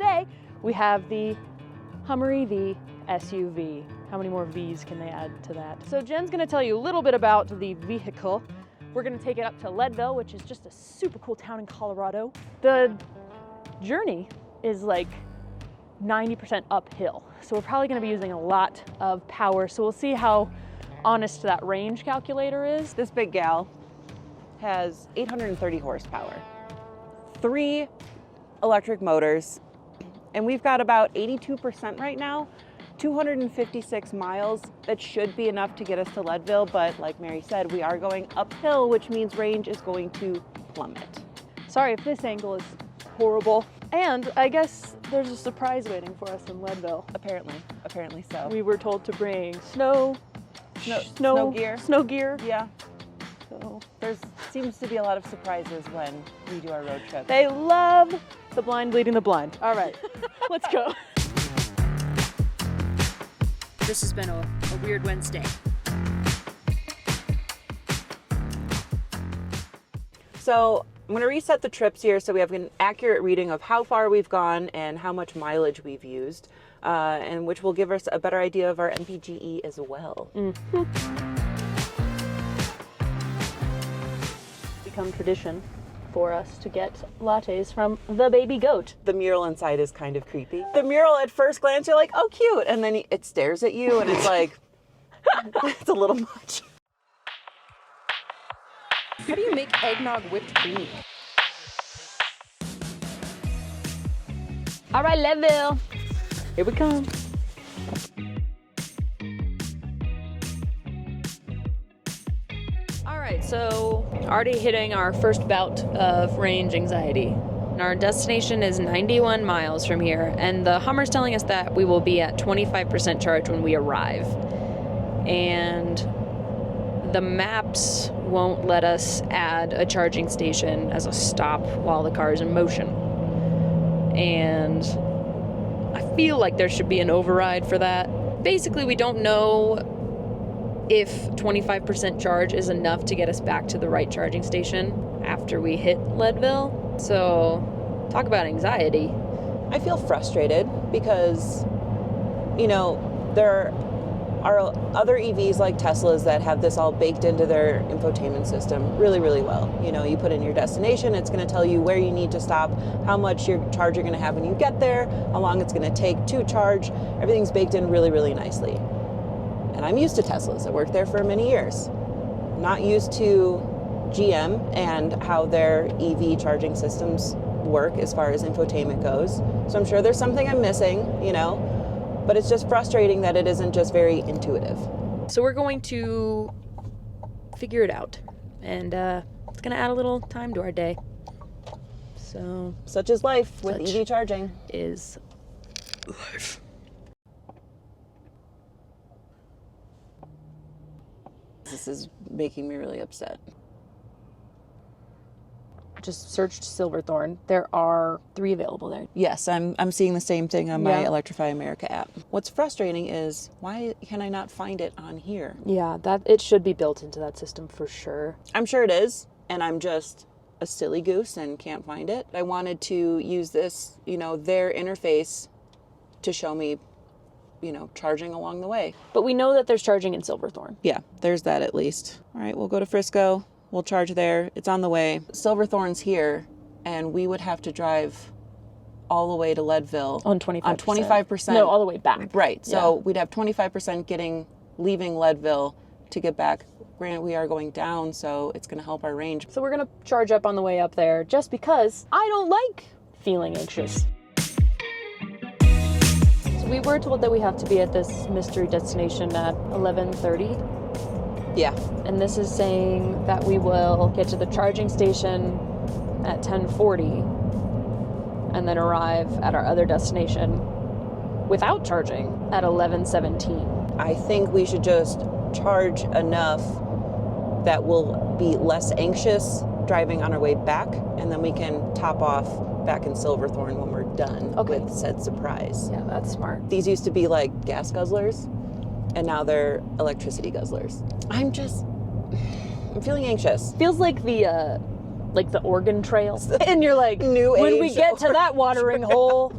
today we have the Hummer EV SUV. How many more V's can they add to that? So Jen's gonna tell you a little bit about the vehicle. We're gonna take it up to Leadville, which is just a super cool town in Colorado. The journey is like 90% uphill. So we're probably gonna be using a lot of power. So we'll see how honest that range calculator is. This big gal has 830 horsepower, 3 electric motors, and we've got about 82% right now, 256 miles. That should be enough to get us to Leadville, but like Mary said, we are going uphill, which means range is going to plummet. Sorry if this angle is horrible. And I guess there's a surprise waiting for us in Leadville. Apparently so. We were told to bring snow gear. Snow gear. Yeah. So There seems to be a lot of surprises when we do our road trip. they love the blind leading the blind. All right, let's go. This has been a weird Wednesday. So I'm going to reset the trips here so we have an accurate reading of how far we've gone and how much mileage we've used, and which will give us a better idea of our MPGE as well. Become tradition for us to get lattes from the baby goat. The mural inside is kind of creepy. The mural at first glance, you're like, oh, cute. And then it stares at you and it's like, it's a little much. How do you make eggnog whipped cream? All right, Leadville, here we come. All right, so already hitting our first bout of range anxiety. And our destination is 91 miles from here, and the Hummer's telling us that we will be at 25% charge when we arrive. And the maps won't let us add a charging station as a stop while the car is in motion. And I feel like there should be an override for that. Basically, we don't know if 25% charge is enough to get us back to the right charging station after we hit Leadville. So, talk about anxiety. I feel frustrated because, you know, there are other EVs like Teslas that have this all baked into their infotainment system really, really well. You know, you put in your destination, it's going to tell you where you need to stop, how much your charge you're going to have when you get there, how long it's going to take to charge. Everything's baked in really, really nicely. And I'm used to Teslas. I worked there for many years. Not used to GM and how their EV charging systems work as far as infotainment goes. So I'm sure there's something I'm missing, you know, but it's just frustrating that it isn't just very intuitive. So we're going to figure it out, and it's going to add a little time to our day. So Such is life with EV charging. Is life. This is making me really upset. Just searched Silverthorne. There are 3 available there. Yes, I'm seeing the same thing on my Yeah. Electrify America app. What's frustrating is, why can I not find it on here? Yeah, that it should be built into that system for sure. I'm sure it is, and I'm just a silly goose and can't find it. I wanted to use this, you know, their interface to show me, you know, charging along the way. But we know that there's charging in Silverthorne. Yeah, there's that at least. All right, we'll go to Frisco. We'll charge there. It's on the way. Silverthorne's here, and we would have to drive all the way to Leadville. On 25%. On 25%. No, all the way back. Right. So Yeah. we'd have 25% leaving Leadville to get back. Granted, we are going down, so it's going to help our range. So we're going to charge up on the way up there just because I don't like feeling anxious. So we were told that we have to be at this mystery destination at 11:30. Yeah. And this is saying that we will get to the charging station at 10:40 and then arrive at our other destination without charging at 11:17. I think we should just charge enough that we'll be less anxious driving on our way back, and then we can top off back in Silverthorne when we're done with said surprise. Yeah, that's smart. These used to be like gas guzzlers, and now they're electricity guzzlers. I'm feeling anxious. Feels like the Oregon Trail. And you're like, New when age we get to that watering hole,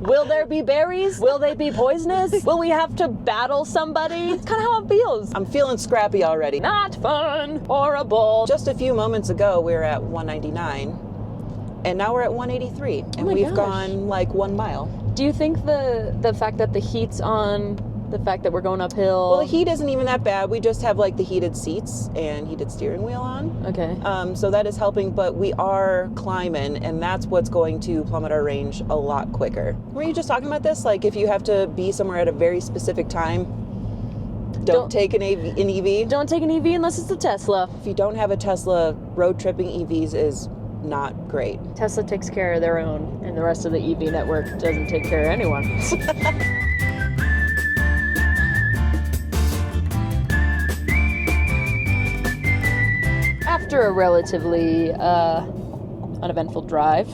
Will there be berries? Will they be poisonous? Will we have to battle somebody? It's kind of how it feels. I'm feeling scrappy already. Not fun. Horrible. Just a few moments ago, we were at 199, and now we're at 183, and we've gone like 1 mile. Do you think the fact that the heat's on, the fact that we're going uphill? Well, the heat isn't even that bad. We just have like the heated seats and heated steering wheel on. Okay. So that is helping, but we are climbing, and that's what's going to plummet our range a lot quicker. Were you just talking about this? Like if you have to be somewhere at a very specific time, don't take an EV? Don't take an EV unless it's a Tesla. If you don't have a Tesla, road tripping EVs is not great. Tesla takes care of their own, and the rest of the EV network doesn't take care of anyone. After a relatively uneventful drive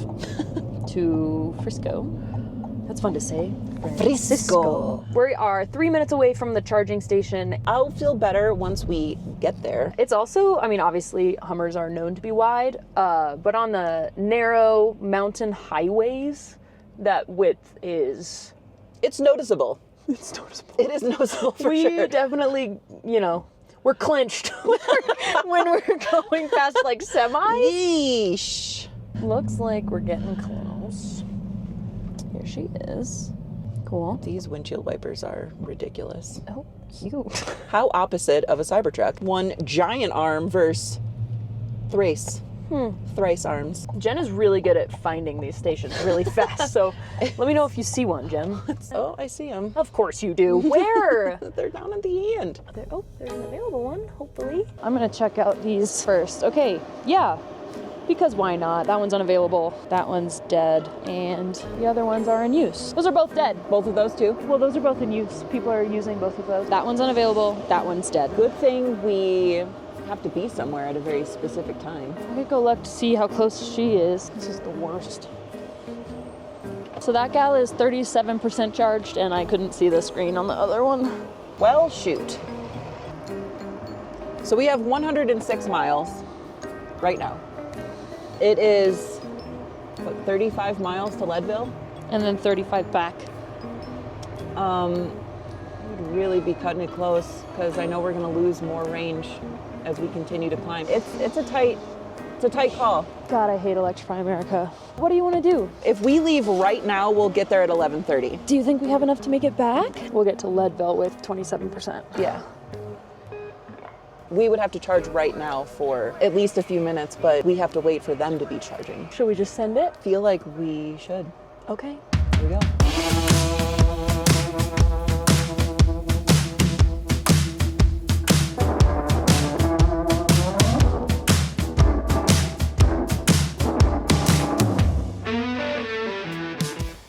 to Frisco. That's fun to say. Frisco. We are 3 minutes away from the charging station. I'll feel better once we get there. It's also, I mean, obviously Hummers are known to be wide, but on the narrow mountain highways, that width is... It's noticeable. It's noticeable. It is noticeable for we sure. definitely, you know, we're clinched when we're going past like semis. Yeesh. Looks like we're getting close. Here she is. Cool. These windshield wipers are ridiculous. Oh, cute. How opposite of a Cybertruck. One giant arm versus thrice. Thrice arms. Jen is really good at finding these stations really fast, so let me know if you see one, Jen. Oh, I see them. Of course you do. Where? They're down at the end. There's an available one, hopefully. I'm gonna check out these first. Okay, yeah, because why not? That one's unavailable, that one's dead, and the other ones are in use. Those are both dead. Both of those two? Well, those are both in use. People are using both of those. That one's unavailable, that one's dead. Good thing we have to be somewhere at a very specific time. I could go look to see how close she is. This is the worst. So that gal is 37% charged, and I couldn't see the screen on the other one. Well, shoot. So we have 106 miles right now. It is, what, 35 miles to Leadville? And then 35 back. We'd really be cutting it close because I know we're going to lose more range as we continue to climb. It's a tight call. God, I hate Electrify America. What do you want to do? If we leave right now, we'll get there at 11:30. Do you think we have enough to make it back? We'll get to Leadville with 27%. Yeah. We would have to charge right now for at least a few minutes, but we have to wait for them to be charging. Should we just send it? Feel like we should. Okay. Here we go.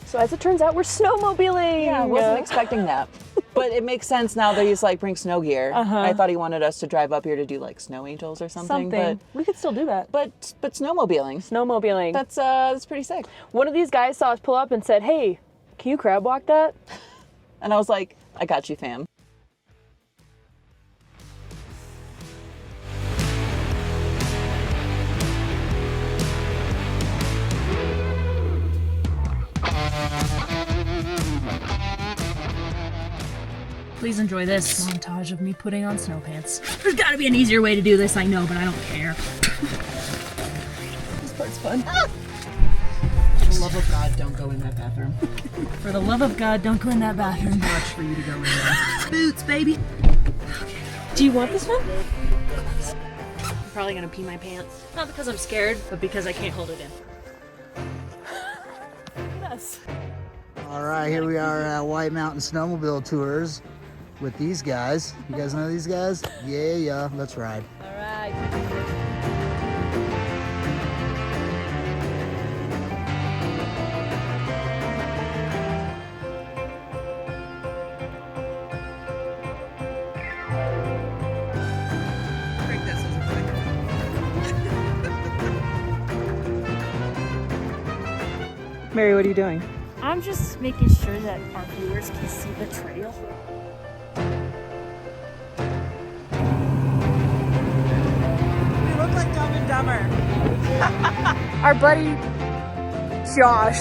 So as it turns out, we're snowmobiling. Yeah, I wasn't expecting that. But it makes sense now that he's like, bring snow gear. I thought he wanted us to drive up here to do like snow angels or something. But we could still do that. but snowmobiling. Snowmobiling. That's pretty sick. One of these guys saw us pull up and said, "Hey, can you crab walk that?" And I was like, I got you, fam. Please enjoy this montage of me putting on snow pants. There's gotta be an easier way to do this, I know, but I don't care. This part's fun. For the love of God, don't go in that bathroom. For the love of God, don't go in that bathroom. Much for you to go in there. Boots, baby. Do you want this one? I'm probably gonna pee my pants. Not because I'm scared, but because I can't hold it in. Yes. All right, here we are at White Mountain Snowmobile Tours with these guys. You guys know these guys? Yeah, let's ride. All right. Mary, what are you doing? I'm just making sure that our viewers can see the trail. We look like Dumb and Dumber. Our buddy Josh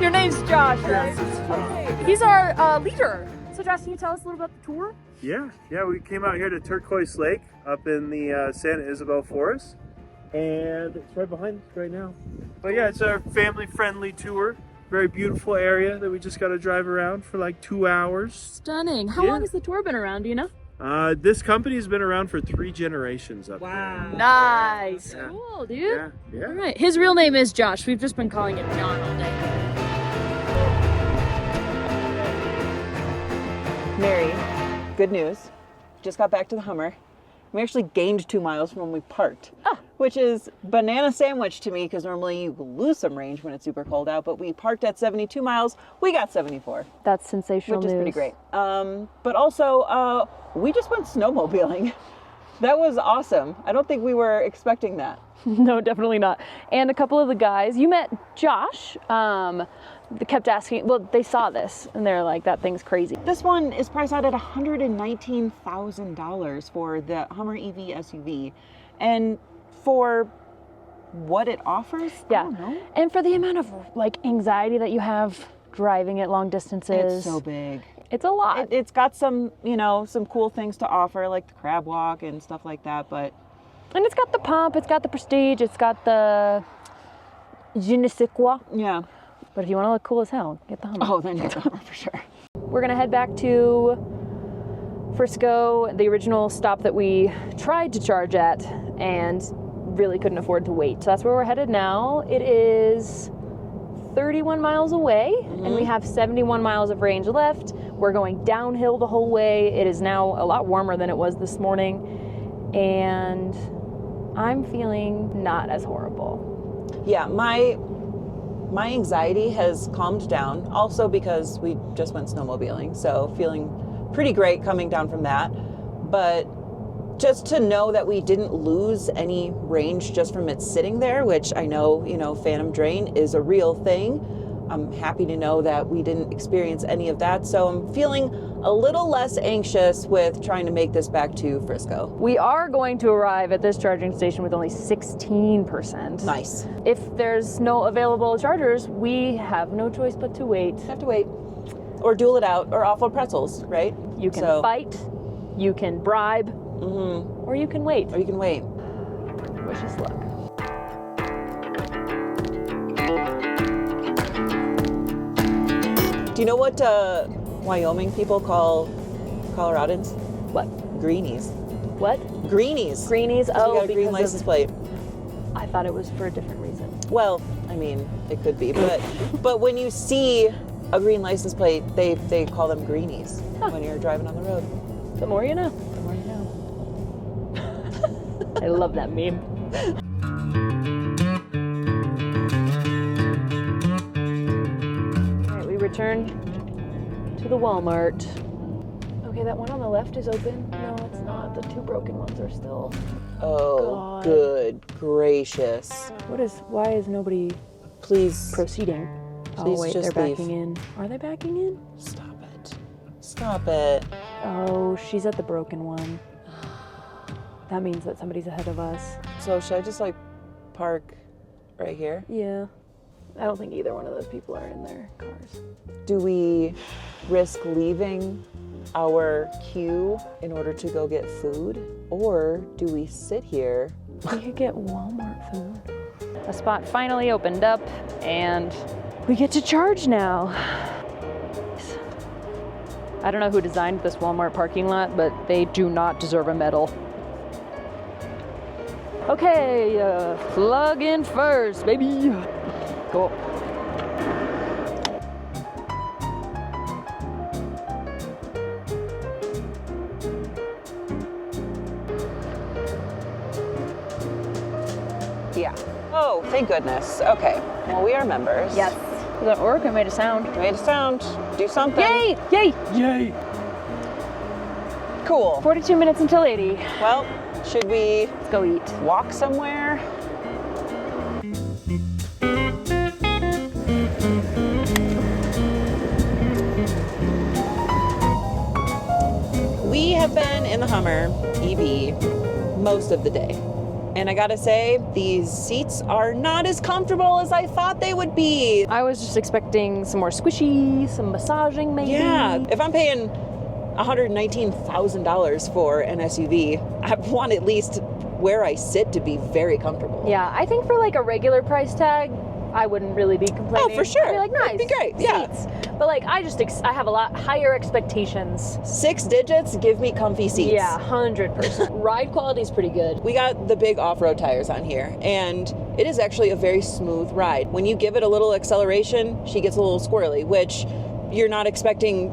Your name's Josh, right? Yes, it's Josh. Okay. He's our leader. So Josh, can you tell us a little about the tour? Yeah, we came out here to Turquoise Lake up in the Santa Isabel Forest, and it's right behind us right now. But yeah, it's our family-friendly tour. Very beautiful area that we just got to drive around for like 2 hours. Stunning. How long has the tour been around, do you know? This company's been around for 3 generations up there. Nice. Yeah. Cool, dude. Yeah. All right. His real name is Josh. We've just been calling him John all day. Mary, good news. Just got back to the Hummer. We actually gained 2 miles from when we parked, which is banana sandwich to me because normally you lose some range when it's super cold out, but we parked at 72 miles. We got 74. That's sensational which news. is pretty great. But also, we just went snowmobiling. That was awesome. I don't think we were expecting that. No, definitely not. And a couple of the guys, you met Josh, they kept asking, well, they saw this and they're like, that thing's crazy. This one is priced out at $119,000 for the Hummer EV SUV. And for what it offers, Yeah. I don't know. And for the amount of like anxiety that you have driving it long distances. It's so big. It's a lot. It's got some, some cool things to offer, like the crab walk and stuff like that, but... And it's got the pump, it's got the prestige, it's got the je ne sais quoi. Yeah. But if you want to look cool as hell, get the Hummer. Oh, then get the Hummer for sure. We're gonna head back to Frisco, the original stop that we tried to charge at and really couldn't afford to wait. So that's where we're headed now. It is 31 miles away and we have 71 miles of range left. We're going downhill the whole way. It is now a lot warmer than it was this morning and I'm feeling not as horrible. Yeah, my anxiety has calmed down, also because we just went snowmobiling, so feeling pretty great coming down from that. But just to know that we didn't lose any range just from it sitting there, which I know, phantom drain is a real thing. I'm happy to know that we didn't experience any of that, so I'm feeling a little less anxious with trying to make this back to Frisco. We are going to arrive at this charging station with only 16%. Nice. If there's no available chargers, we have no choice but to wait. Have to wait. Or duel it out, or offload pretzels, right? You can fight, you can bribe, or you can wait. Or you can wait. Wish us luck. Do you know what Wyoming people call Coloradans? What? Greenies. What? Greenies. Greenies? We Oh, got a green license plate. I thought it was for a different reason. Well, I mean, it could be, but when you see a green license plate, they call them greenies when you're driving on the road. The more you know. The more you know. I love that meme. All right, we return to the Walmart. Okay, that one on the left is open. No, it's not. The 2 broken ones are still. Oh, God. good gracious. Why is nobody Please proceeding? Please Oh wait, just they're leave. backing in. Are they backing in? stop it. Stop it. Oh, she's at the broken one. That means that somebody's ahead of us. So should I just park right here? Yeah. I don't think either one of those people are in their cars. Do we risk leaving our queue in order to go get food? Or do we sit here? We could get Walmart food. A spot finally opened up and we get to charge now. I don't know who designed this Walmart parking lot, but they do not deserve a medal. Okay, plug in first, baby. Cool. Yeah. Oh, thank goodness. Okay. Well, we are members. Yes. Did that work? I made a sound. Made a sound. Do something. Yay! Yay! Yay! Cool. 42 minutes until 80. Well, should we Let's go eat. walk somewhere? We have been in the Hummer EV most of the day. And I gotta say, these seats are not as comfortable as I thought they would be. I was just expecting some more squishy, some massaging maybe. Yeah, if I'm paying $119,000 for an SUV, I want at least where I sit to be very comfortable. Yeah, I think for like a regular price tag, I wouldn't really be complaining. Oh, for sure. I'd be like, nice. That'd be great, yeah. Seats. But like, I have a lot higher expectations. 6 digits, give me comfy seats. Yeah, 100%. Ride quality is pretty good. We got the big off-road tires on here, and it is actually a very smooth ride. When you give it a little acceleration, she gets a little squirrely, which you're not expecting,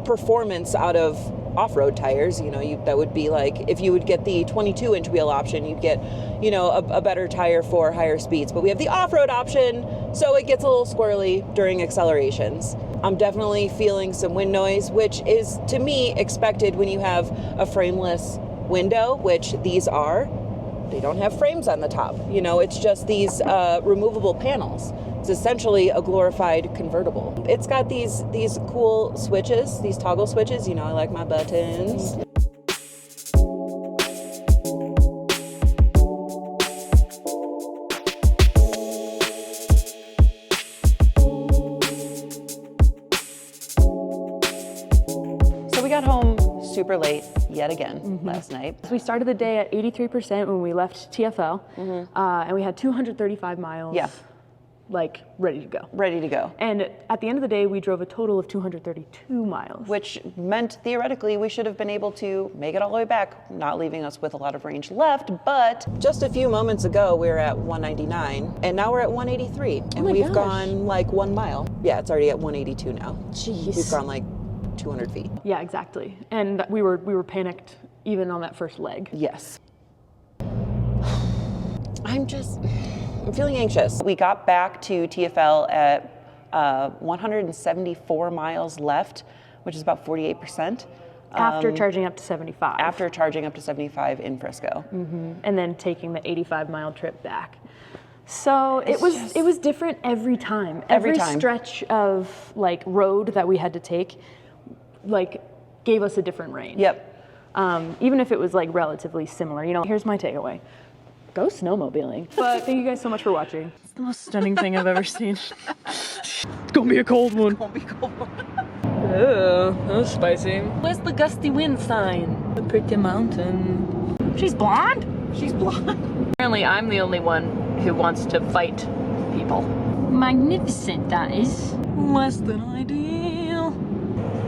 performance out of off-road tires. That would be like if you would get the 22-inch wheel option, you'd get, a better tire for higher speeds. But we have the off-road option, so it gets a little squirrely during accelerations. I'm definitely feeling some wind noise, which is, to me, expected when you have a frameless window, which these are. They don't have frames on the top. It's just these removable panels. It's essentially a glorified convertible. It's got these cool switches, these toggle switches. I like my buttons. So we got home super late yet again last night. So we started the day at 83% when we left TFL, and we had 235 miles. Yeah. Like ready to go. Ready to go. And at the end of the day, we drove a total of 232 miles. Which meant theoretically we should have been able to make it all the way back, not leaving us with a lot of range left. But just a few moments ago, we were at 199, and now we're at 183. And we've gone like 1 mile. Yeah, it's already at 182 now. Jeez. We've gone like 200 feet. Yeah, exactly. And we were panicked even on that first leg. Yes. I'm feeling anxious. We got back to TFL at 174 miles left, which is about 48%. After charging up to 75. After charging up to 75 in Frisco. And then taking the 85-mile trip back. So it was different every time. Every time. Stretch of like road that we had to take, like gave us a different range. Yep. Even if it was like relatively similar. Here's my takeaway. Go snowmobiling. But thank you guys so much for watching. It's the most stunning thing I've ever seen. It's gonna be a cold one. It's gonna be cold. Oh, that was spicy. Where's the gusty wind sign? The pretty mountain. She's blonde? She's blonde. Apparently I'm the only one who wants to fight people. Magnificent, that is. Less than ideal.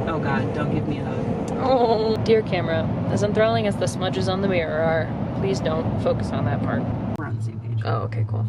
Oh God, don't give me a hug. Oh. Dear camera, as enthralling as the smudges on the mirror are, please don't focus on that part. We're on the same page. Oh, okay, cool.